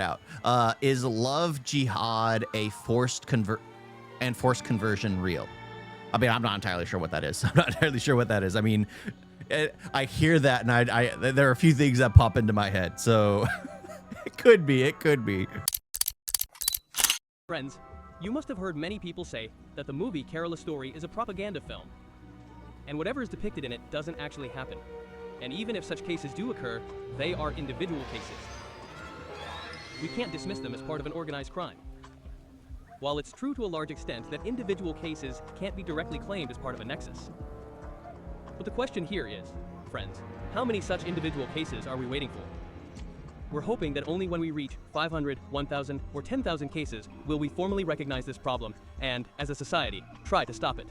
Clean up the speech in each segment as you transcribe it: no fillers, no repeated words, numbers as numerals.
out. Is love jihad a forced conversion real? I mean, I'm not entirely sure what that is. I mean, I hear that, and there are a few things that pop into my head. So it could be. Friends, you must have heard many people say that the movie Kerala Story is a propaganda film. And whatever is depicted in it doesn't actually happen. And even if such cases do occur, they are individual cases. We can't dismiss them as part of an organized crime. While it's true to a large extent that individual cases can't be directly claimed as part of a nexus. But the question here is, friends, how many such individual cases are we waiting for? We're hoping that only when we reach 500, 1,000, or 10,000 cases will we formally recognize this problem and, as a society, try to stop it.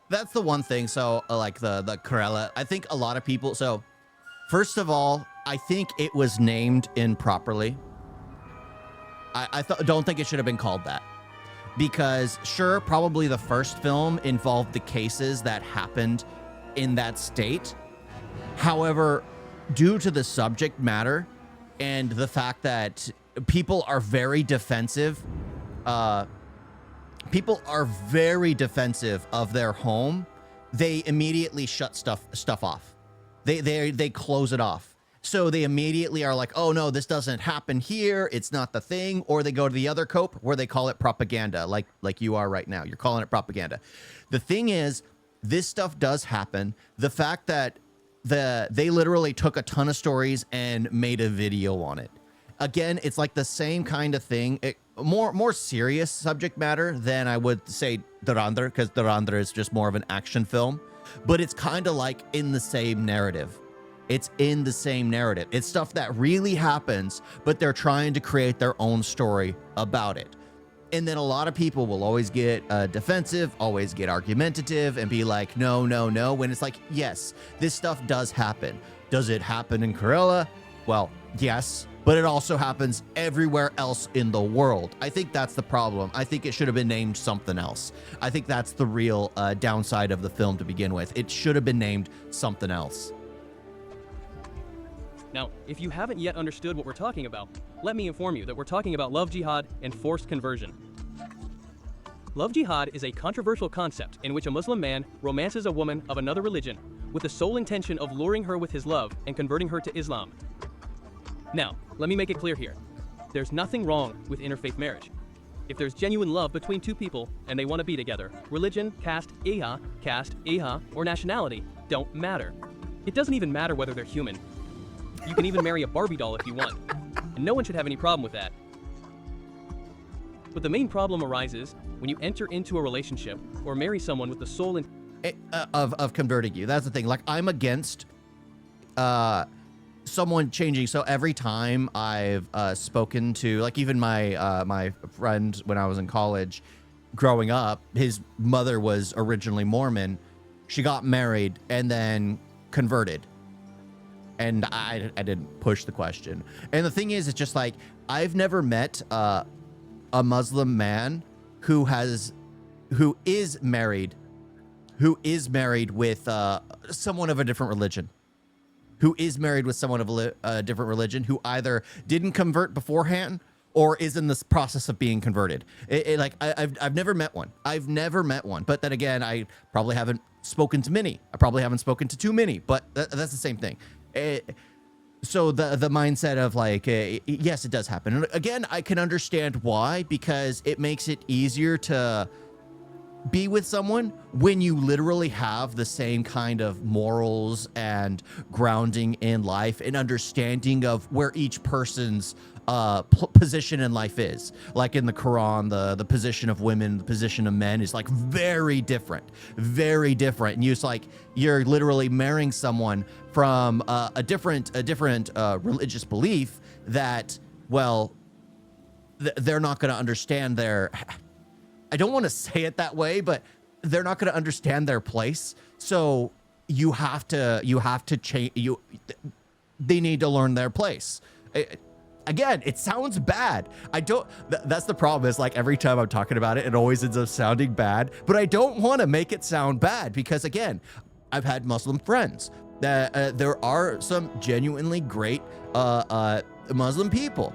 That's the one thing. So like the Kerala, I think a lot of people, so first of all, I think it was named improperly. I don't think it should have been called that. Because sure, probably the first film involved the cases that happened in that state. However, due to the subject matter and the fact that people are very defensive, of their home, they immediately shut stuff off. They close it off. So they immediately are like, oh no, this doesn't happen here. It's not the thing. Or they go to the other cope where they call it propaganda, like you are right now. You're calling it propaganda. The thing is, this stuff does happen. The fact that they literally took a ton of stories and made a video on it. Again, it's like the same kind of thing. More serious subject matter than I would say Durandar, because Durandar is just more of an action film. But it's kind of like in the same narrative. It's in the same narrative. It's stuff that really happens, but they're trying to create their own story about it. And then a lot of people will always get defensive, always get argumentative, and be like, no, when it's like, yes, this stuff does happen. Does it happen in Kerala? Well, yes, but it also happens everywhere else in the world. I think that's the problem. I think it should have been named something else. I think that's the real downside of the film to begin with. It should have been named something else. Now, if you haven't yet understood what we're talking about, let me inform you that we're talking about love jihad and forced conversion. Love jihad is a controversial concept in which a Muslim man romances a woman of another religion with the sole intention of luring her with his love and converting her to Islam. Now, let me make it clear here. There's nothing wrong with interfaith marriage. If there's genuine love between two people and they want to be together, religion, caste, or nationality don't matter. It doesn't even matter whether they're human. You can even marry a Barbie doll if you want, and no one should have any problem with that. But the main problem arises when you enter into a relationship or marry someone with the sole of converting you. That's the thing. Like, I'm against someone changing. So every time I've spoken to, like, even my my friend when I was in college, growing up, his mother was originally Mormon. She got married and then converted. And I didn't push the question. And the thing is, it's just like, I've never met a Muslim man who is married with someone of a different religion, who either didn't convert beforehand or is in this process of being converted. Like, I've never met one. But then again, I probably haven't spoken to many. I probably haven't spoken to too many, but that's the same thing. So the mindset of like, yes, it does happen. And again, I can understand why, because it makes it easier to be with someone when you literally have the same kind of morals and grounding in life and understanding of where each person's position in life is. Like in the Quran, the position of women, the position of men is like very different. And you're literally marrying someone from a different religious belief that, well, they're not going to understand their, I don't want to say it that way, but they're not going to understand their place. So you have to change. They need to learn their place. Again, it sounds bad. That's the problem, is like every time I'm talking about it, it always ends up sounding bad, but I don't want to make it sound bad, because again, I've had Muslim friends. There are some genuinely great Muslim people.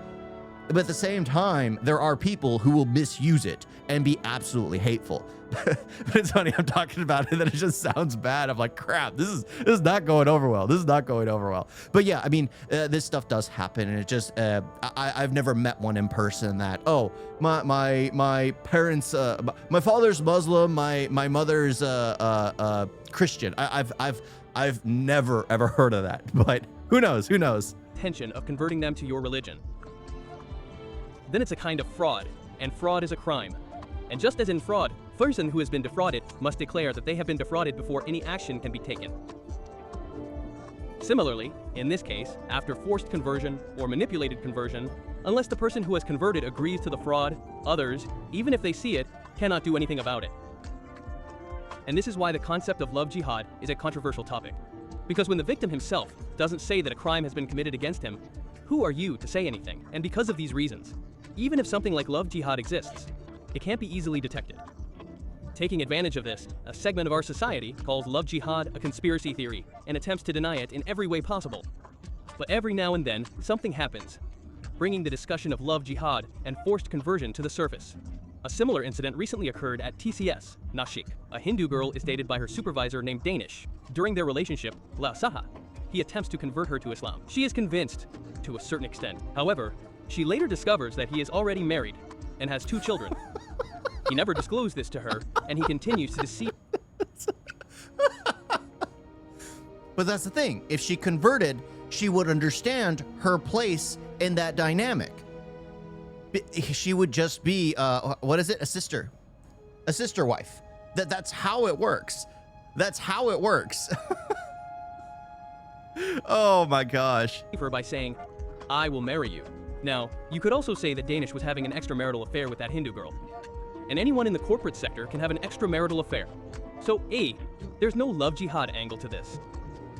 But at the same time, there are people who will misuse it and be absolutely hateful. But it's funny, I'm talking about it, and then it just sounds bad. I'm like, crap, this is not going over well. This is not going over well. But yeah, I mean, this stuff does happen, and it just, I've never met one in person that, oh, my parents, my father's Muslim, my mother's Christian. I've never ever heard of that. But who knows? Who knows? Intention of converting them to your religion. Then it's a kind of fraud, and fraud is a crime. And just as in fraud, the person who has been defrauded must declare that they have been defrauded before any action can be taken. Similarly, in this case, after forced conversion or manipulated conversion, unless the person who has converted agrees to the fraud, others, even if they see it, cannot do anything about it. And this is why the concept of love jihad is a controversial topic. Because when the victim himself doesn't say that a crime has been committed against him, who are you to say anything? And because of these reasons, even if something like love jihad exists, it can't be easily detected. Taking advantage of this, a segment of our society calls love jihad a conspiracy theory and attempts to deny it in every way possible. But every now and then, something happens, bringing the discussion of love jihad and forced conversion to the surface. A similar incident recently occurred at TCS, Nashik. A Hindu girl is dated by her supervisor named Danish. During their relationship, La Saha, he attempts to convert her to Islam. She is convinced, to a certain extent. However, she later discovers that he is already married and has 2 children. He never disclosed this to her, and he continues to deceive. But that's the thing. If she converted, she would understand her place in that dynamic. She would just be, what is it? A sister wife. That's how it works. That's how it works. Oh my gosh. Her by saying, I will marry you. Now, you could also say that Danish was having an extramarital affair with that Hindu girl. And anyone in the corporate sector can have an extramarital affair. So there's no love jihad angle to this.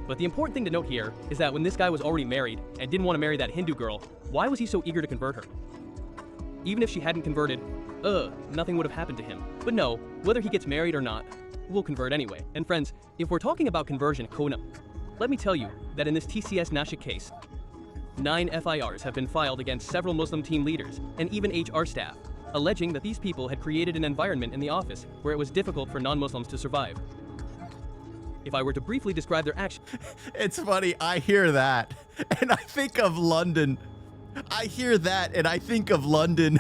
But the important thing to note here is that when this guy was already married and didn't want to marry that Hindu girl, why was he so eager to convert her? Even if she hadn't converted, nothing would have happened to him. But no, whether he gets married or not, we'll convert anyway. And friends, if we're talking about conversion, Kona, let me tell you that in this TCS Nashik case, 9 FIRs have been filed against several Muslim team leaders and even HR staff, alleging that these people had created an environment in the office where it was difficult for non-Muslims to survive. If I were to briefly describe their actions... It's funny, I hear that, and I think of London. I hear that, and I think of London.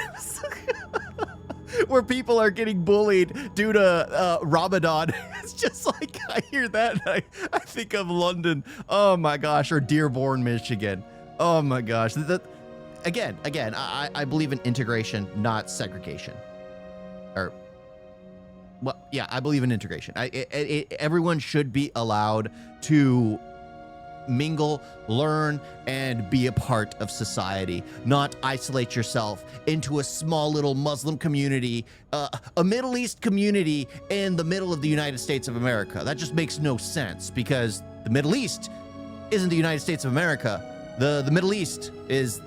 Where people are getting bullied due to Ramadan. It's just like, I hear that, and I think of London. Oh my gosh, or Dearborn, Michigan. Oh my gosh. Again, I believe in integration, not segregation. Or, well, yeah, I believe in integration. Everyone should be allowed to mingle, learn, and be a part of society, not isolate yourself into a small little Muslim community, a Middle East community in the middle of the United States of America. That just makes no sense, because the Middle East isn't the United States of America. The Middle East is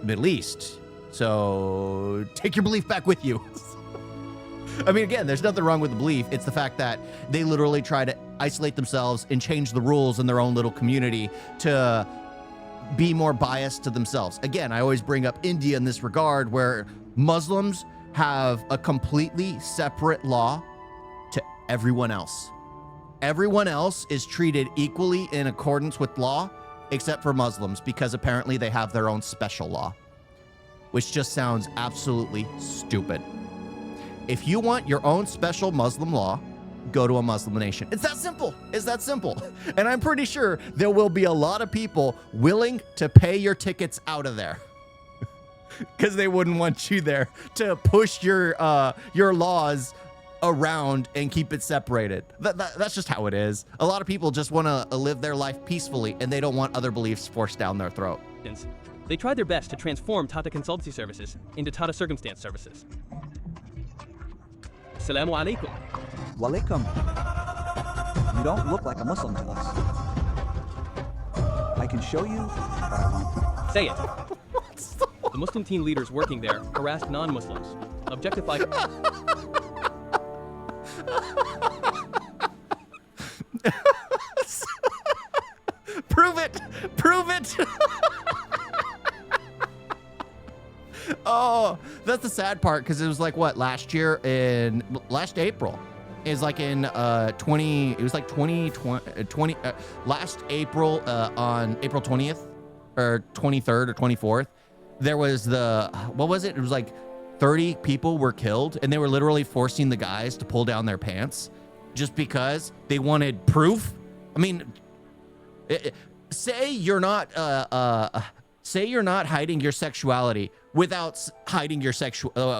Middle East. So take your belief back with you. I mean, again, there's nothing wrong with the belief. It's the fact that they literally try to isolate themselves and change the rules in their own little community to be more biased to themselves. Again, I always bring up India in this regard, where Muslims have a completely separate law to everyone else. Everyone else is treated equally in accordance with law, except for Muslims, because apparently they have their own special law, which just sounds absolutely stupid. If you want your own special Muslim law, go to a Muslim nation. It's that simple. It's that simple. And I'm pretty sure there will be a lot of people willing to pay your tickets out of there because they wouldn't want you there to push your laws around and keep it separated. That's just how it is. A lot of people just want to live their life peacefully, and they don't want other beliefs forced down their throat. They tried their best to transform Tata Consultancy Services into Tata Circumstance Services. Assalamu alaikum. Walaikum. You don't look like a Muslim to us. I can show you, but I won't. Say it. The Muslim team leaders working there harassed non-Muslims, objectified... Prove it! Prove it! Oh, that's the sad part, because it was like what, last April is like in 20, it was like 2020 last April, on April 20th or 23rd or 24th, there was what was it? It was like 30 people were killed, and they were literally forcing the guys to pull down their pants just because they wanted proof. I mean, say you're not hiding your sexuality without hiding your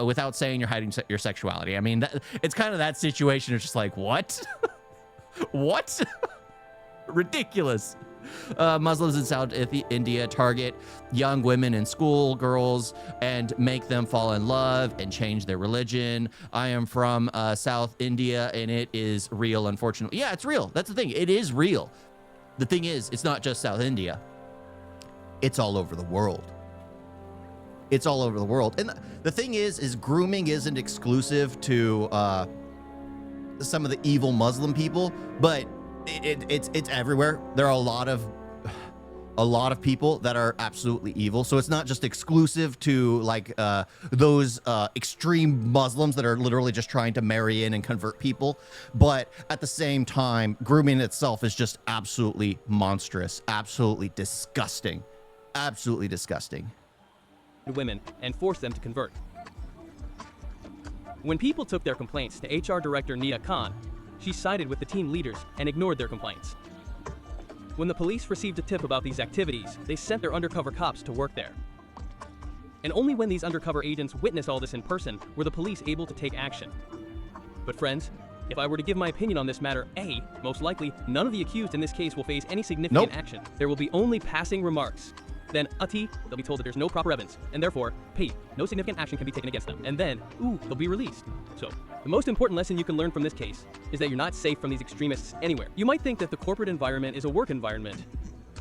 without saying you're hiding your sexuality. I mean, it's kind of that situation. It's just like, what? What? Ridiculous. Muslims in South India target young women and school girls and make them fall in love and change their religion. I am from South India, and it is real, unfortunately. Yeah, it's real. That's the thing. It is real. The thing is, it's not just South India. It's all over the world. It's all over the world. And the thing is grooming isn't exclusive to some of the evil Muslim people, but it's everywhere. There are a lot of people that are absolutely evil. So it's not just exclusive to like those extreme Muslims that are literally just trying to marry in and convert people. But at the same time, grooming itself is just absolutely monstrous, absolutely disgusting, absolutely disgusting. Women and force them to convert. When people took their complaints to HR Director Nida Khan, she sided with the team leaders and ignored their complaints. When the police received a tip about these activities, they sent their undercover cops to work there. And only when these undercover agents witnessed all this in person were the police able to take action. But friends, if I were to give my opinion on this matter, A, most likely none of the accused in this case will face any significant action. There will be only passing remarks. Then, they'll be told that there's no proper evidence, and therefore, P, no significant action can be taken against them. And then, they'll be released. So, the most important lesson you can learn from this case is that you're not safe from these extremists anywhere. You might think that the corporate environment is a work environment,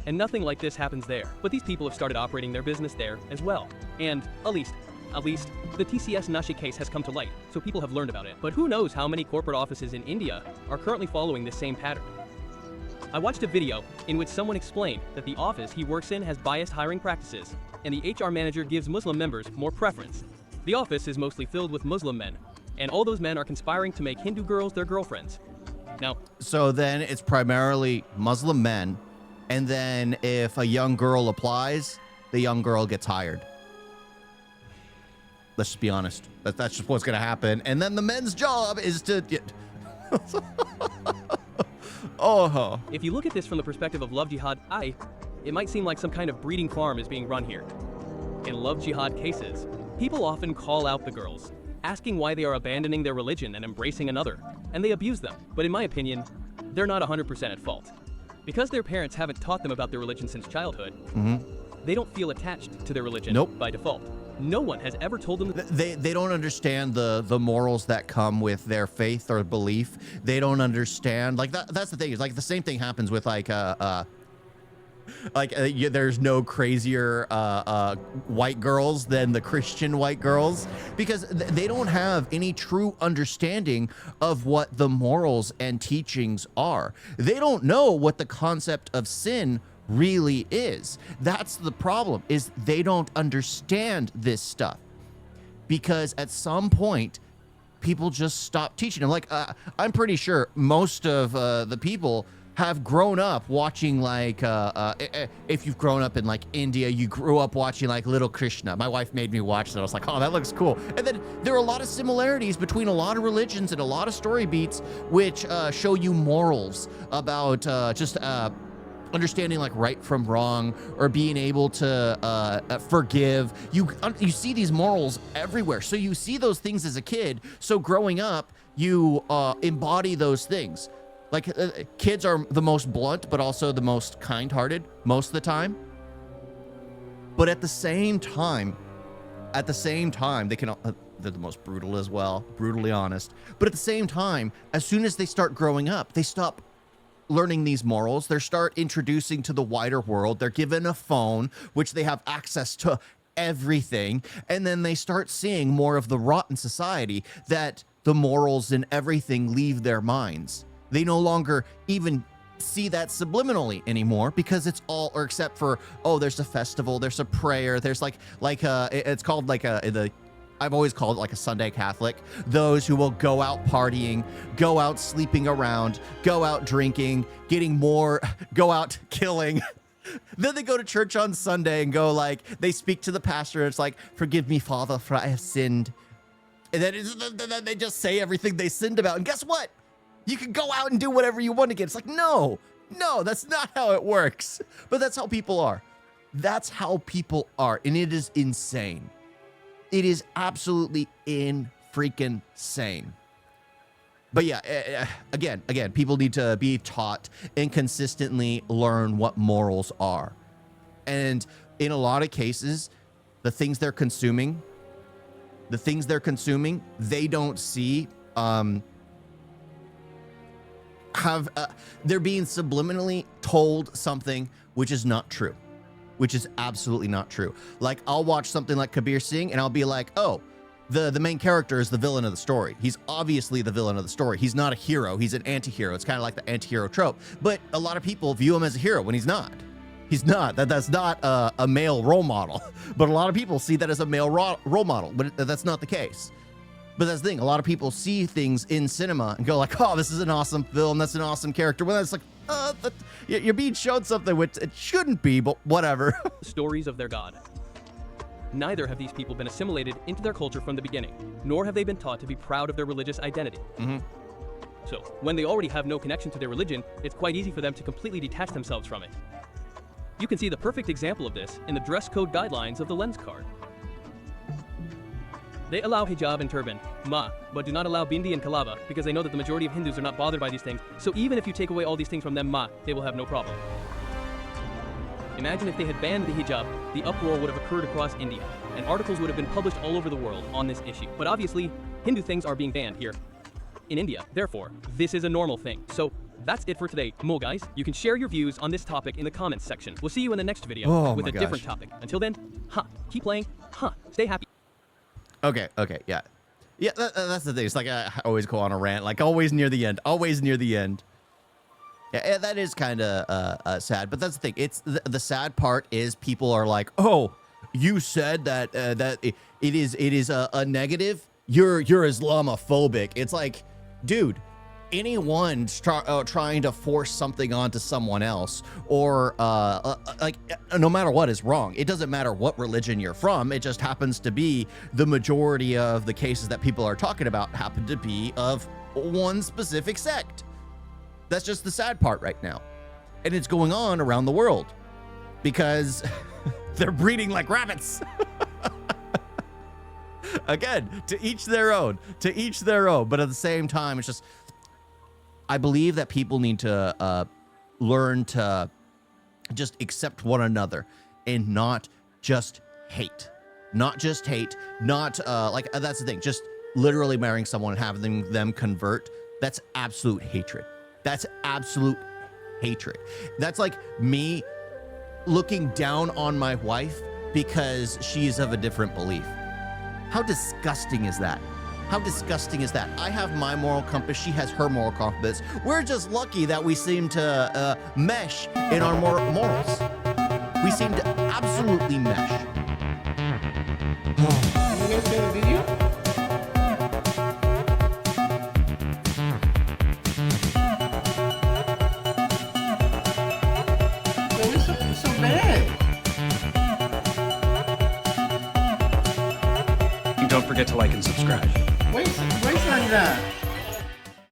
and nothing like this happens there. But these people have started operating their business there as well. And, at least, the TCS Nashi case has come to light, so people have learned about it. But who knows how many corporate offices in India are currently following this same pattern. I watched a video in which someone explained that the office he works in has biased hiring practices, and the HR manager gives Muslim members more preference. The office is mostly filled with Muslim men, and all those men are conspiring to make Hindu girls their girlfriends. Now, so then it's primarily Muslim men, and then if a young girl applies, the young girl gets hired. Let's just be honest. That's just what's going to happen. And then the men's job is to... Oh. If you look at this from the perspective of love jihad, it might seem like some kind of breeding farm is being run here. In love jihad cases, people often call out the girls, asking why they are abandoning their religion and embracing another, and they abuse them. But in my opinion, they're not 100% at fault. Because their parents haven't taught them about their religion since childhood, they don't feel attached to their religion by default. No one has ever told them that they don't understand the morals that come with their faith or belief. They don't understand, like that's the thing. Is like the same thing happens with there's no crazier white girls than the Christian white girls, because they don't have any true understanding of what the morals and teachings are. They don't know what the concept of sin really is. That's the problem, is they don't understand this stuff, because at some point people just stop teaching them. Like I'm pretty sure most of the people have grown up watching, like if you've grown up in like India, you grew up watching like Little Krishna. My wife made me watch that. I was like, oh, that looks cool. And then there are a lot of similarities between a lot of religions and a lot of story beats which show you morals about just understanding like right from wrong, or being able to forgive. You see these morals everywhere. So you see those things as a kid. So growing up, you embody those things. Like kids are the most blunt, but also the most kind-hearted most of the time. But at the same time, they can. They're the most brutal as well, brutally honest. But at the same time, as soon as they start growing up, they stop learning these morals. They start introducing to the wider world. They're given a phone, which they have access to everything. And then they start seeing more of the rotten society, that the morals and everything leave their minds. They no longer even see that subliminally anymore because it's all, or except for, oh, there's a festival, there's a prayer, there's it's called I've always called it like a Sunday Catholic. Those who will go out partying, go out sleeping around, go out drinking, go out killing. Then they go to church on Sunday and go they speak to the pastor. And it's like, forgive me, Father, for I have sinned. And then they just say everything they sinned about. And guess what? You can go out and do whatever you want again. It's like, no, that's not how it works. But that's how people are. That's how people are. And it is insane. It is absolutely freaking insane. But yeah, again, people need to be taught and consistently learn what morals are. And in a lot of cases, the things they're consuming, they don't see, they're being subliminally told something which is not true. Which is absolutely not true. Like, I'll watch something like Kabir Singh and I'll be like, oh, the main character is the villain of the story. He's obviously the villain of the story. He's not a hero. He's an anti-hero. It's kind of like the anti-hero trope. But a lot of people view him as a hero when he's not. He's not. That's not a male role model. But a lot of people see that as a male role model. But that's not the case. But that's the thing. A lot of people see things in cinema and go like, oh, this is an awesome film. That's an awesome character. Well, it's like, you're being shown something which it shouldn't be, but whatever. Stories of their god. Neither have these people been assimilated into their culture from the beginning, nor have they been taught to be proud of their religious identity. So, when they already have no connection to their religion, it's quite easy for them to completely detach themselves from it. You can see the perfect example of this in the dress code guidelines of the lens card. They allow hijab and turban, but do not allow bindi and kalava because they know that the majority of Hindus are not bothered by these things, so even if you take away all these things from them, they will have no problem. Imagine if they had banned the hijab, the uproar would have occurred across India, and articles would have been published all over the world on this issue. But obviously, Hindu things are being banned here in India. Therefore, this is a normal thing. So that's it for today. Guys, you can share your views on this topic in the comments section. We'll see you in the next video with a different topic. Until then, keep playing, stay happy. Okay, yeah. Yeah, that's the thing. It's like I always go on a rant, like always near the end. Yeah, that is kind of sad, but that's the thing. It's the sad part is people are like, oh, you said that it is a negative. You're Islamophobic. It's like, dude, anyone trying to force something onto someone else or no matter what is wrong. It doesn't matter what religion you're from. It just happens to be the majority of the cases that people are talking about happen to be of one specific sect. That's just the sad part right now. And it's going on around the world because they're breeding like rabbits. Again, to each their own. But at the same time, it's just, I believe that people need to learn to just accept one another and not just hate. That's the thing. Just literally marrying someone and having them convert. That's absolute hatred. That's like me looking down on my wife because she's of a different belief. How disgusting is that? I have my moral compass. She has her moral compass. We're just lucky that we seem to mesh in our morals. We seem to absolutely mesh. You guys see the video? So bad. And don't forget to like and subscribe. Wait on that.